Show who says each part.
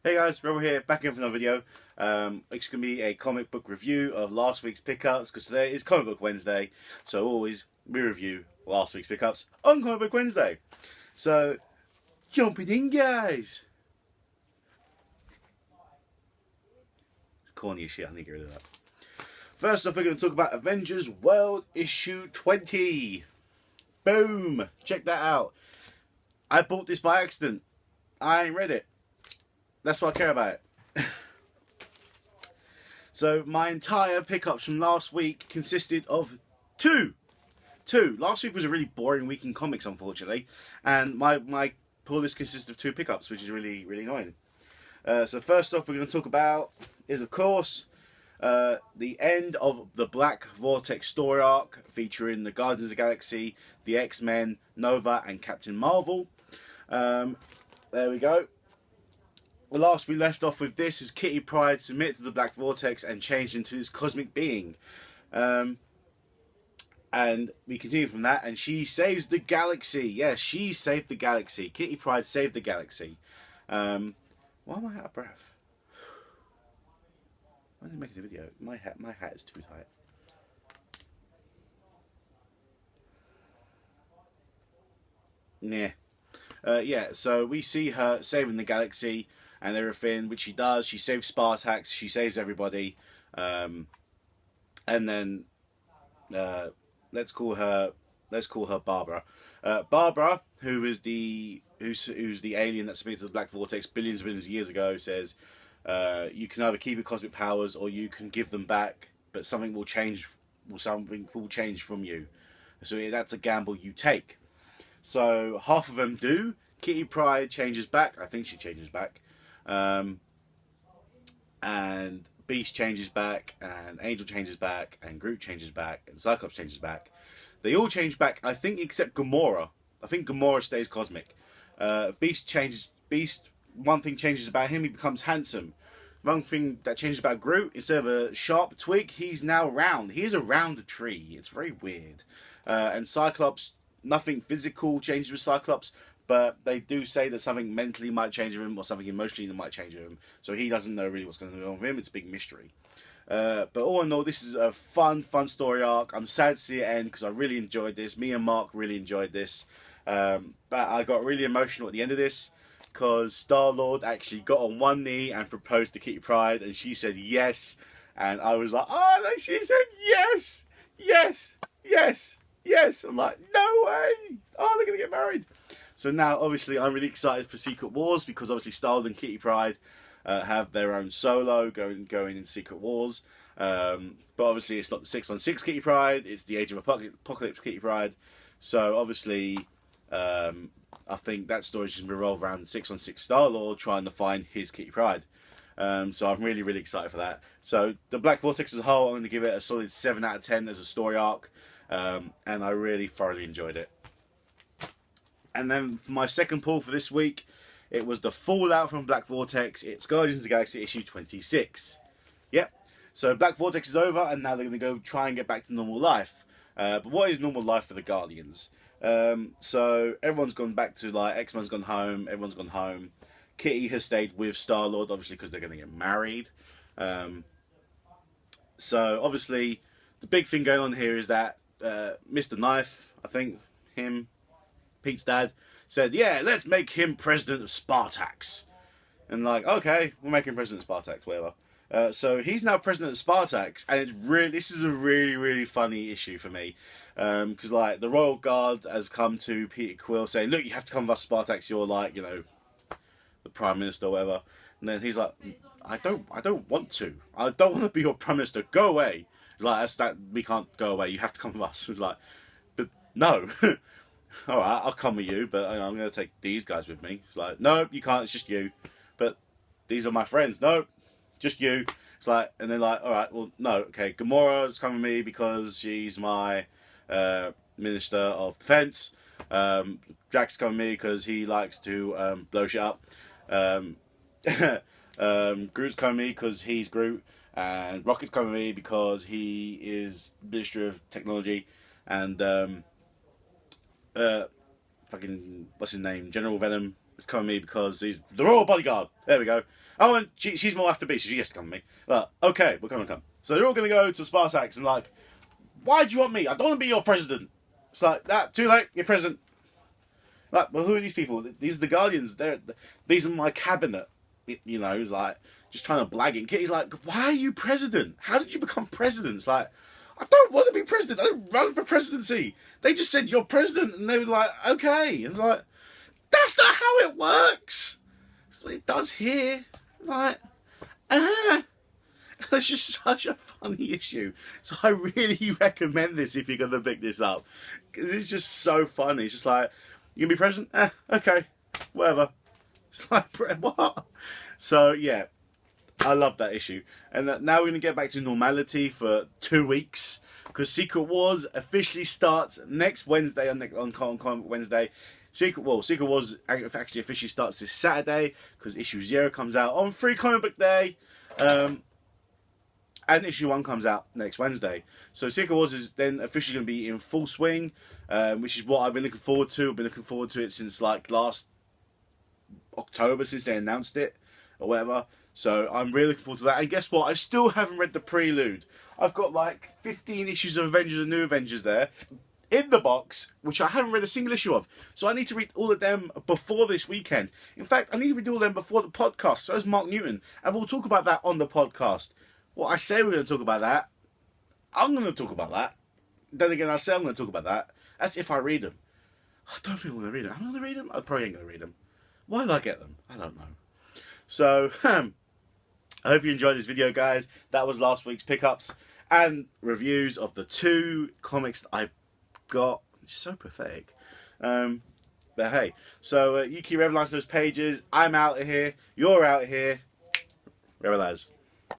Speaker 1: Hey guys, Robert here, back in for another video. It's going to be a comic book review of last week's pickups, because today is Comic Book Wednesday, so always we review last week's pickups on Comic Book Wednesday. So, jumping in guys! It's corny as shit, I need to get rid of that. First off, we're going to talk about Avengers World Issue 20. Boom! Check that out. I bought this by accident. I ain't read it. That's what I care about. So my entire pickups from last week consisted of two. Last week was a really boring week in comics, unfortunately, and my pull list consists of two pickups, which is really annoying. So first off, we're going to talk about is of course the end of the Black Vortex story arc featuring the Guardians of the Galaxy, the X-Men, Nova, and Captain Marvel. There we go. The last we left off with this is Kitty Pryde submitted to the Black Vortex and changed into this cosmic being. And we continue from that, and she saves the galaxy. Yes, she saved the galaxy. Kitty Pryde saved the galaxy. Why am I out of breath? Why am I making a video? My hat is too tight. Yeah, so we see her saving the galaxy and everything, which she does. She saves Spartax, she saves everybody, and then let's call her Barbara. Barbara, who's the alien that submitted to the Black Vortex billions of years ago, says you can either keep your cosmic powers or you can give them back, but something will change. Something will change from you. So that's a gamble you take. So half of them do. Kitty Pryde changes back. I think she changes back. And Beast changes back, and Angel changes back, and Groot changes back, and Cyclops changes back. They all change back, I think, except Gamora. I think Gamora stays cosmic. Beast changes. Beast. One thing changes about him. He becomes handsome. One thing that changes about Groot, instead of a sharp twig, he's now round. He is a rounded tree. It's very weird. And Cyclops, nothing physical changes with Cyclops, but they do say that something mentally might change with him, or something emotionally might change with him. So he doesn't know really what's going on with him. It's a big mystery. But all in all, this is a fun story arc. I'm sad to see it end because I really enjoyed this. Me and Mark really enjoyed this. But I got really emotional at the end of this because Star-Lord actually got on one knee and proposed to Kitty Pryde, and she said yes. And I was like, oh, no, she said yes, yes, yes, yes. I'm like, no way. Oh, they're going to get married. So now, obviously, I'm really excited for Secret Wars because obviously Star-Lord and Kitty Pryde have their own solo going in Secret Wars. But obviously, it's not the 616 Kitty Pryde; it's the Age of Apocalypse Kitty Pryde. So obviously, I think that story's just revolve around 616 Star-Lord trying to find his Kitty Pryde. So I'm really excited for that. So the Black Vortex as a whole, I'm going to give it a solid 7 out of 10 as a story arc, and I really thoroughly enjoyed it. And then for my second pull for this week, it was the fallout from Black Vortex. It's Guardians of the Galaxy issue 26. Yep. So Black Vortex is over, and now they're going to go try and get back to normal life. But what is normal life for the Guardians? So everyone's gone back to, like, X-Men's gone home. Everyone's gone home. Kitty has stayed with Star-Lord, obviously, because they're going to get married. So obviously, the big thing going on here is that Mr. Knife, I think him, Pete's dad, said, yeah, let's make him president of Spartax. And like, okay, we'll make him president of Spartax, whatever. So he's now president of Spartax, and it's this is a really funny issue for me. Because like the Royal Guard has come to Peter Quill saying, look, you have to come with us, Spartax, you're like, you know, the Prime Minister or whatever. And then he's like, I don't want to. I don't want to be your Prime Minister. Go away. He's like, we can't go away. You have to come with us. He's like, but no. All right, I'll come with you, but I'm going to take these guys with me. It's like, no, you can't. It's just you. But these are my friends. No, just you. It's like, and they're like, all right, well, no, okay. Gamora's coming with me because she's my Minister of Defense. Drax coming with me because he likes to blow shit up. Groot's coming with me because he's Groot, and Rocket's coming with me because he is Minister of Technology, and fucking what's his name, General Venom It's coming with me because he's the royal bodyguard. There we go. Oh, and she's more after B, so she gets to come with me. Okay, we're going to come. So they're all going to go to Spartax and like, why do you want me? I don't want to be your president. It's like, that, too late, you're president. Like, well, who are these people? These are the Guardians. These are my cabinet. You know, he's like, just trying to blag it. He's like, why are you president? How did you become president? It's like, I don't want to be president. I don't run for presidency. They just said, you're president. And they were like, okay. It's like, that's not how it works. That's what it does here. It's like, It's just such a funny issue. So I really recommend this if you're going to pick this up. Because it's just so funny. It's just like, you going to be president? Okay. Whatever. It's like, what? So, yeah. I love that issue. And now we're going to get back to normality for 2 weeks. Because Secret Wars officially starts next Wednesday on Comic Wednesday. Secret Wars actually officially starts this Saturday. Because issue 0 comes out on Free Comic Book Day. And issue 1 comes out next Wednesday. So Secret Wars is then officially going to be in full swing. Which is what I've been looking forward to. I've been looking forward to it since like last October, since they announced it. Or whatever. So I'm really looking forward to that. And guess what? I still haven't read the prelude. I've got like 15 issues of Avengers and New Avengers there in the box, which I haven't read a single issue of. So I need to read all of them before this weekend. In fact, I need to read all of them before the podcast. So is Mark Newton. And we'll talk about that on the podcast. Well, I say we're going to talk about that. I'm going to talk about that. Then again, I say I'm going to talk about that. That's if I read them. I don't think I'm going to read them. I'm going to read them? I probably ain't going to read them. Why did I get them? I don't know. So, I hope you enjoyed this video, guys. That was last week's pickups and reviews of the 2 comics that I got. It's so pathetic. But hey, so you keep reveling those pages. I'm out of here. You're out of here. Rebel as.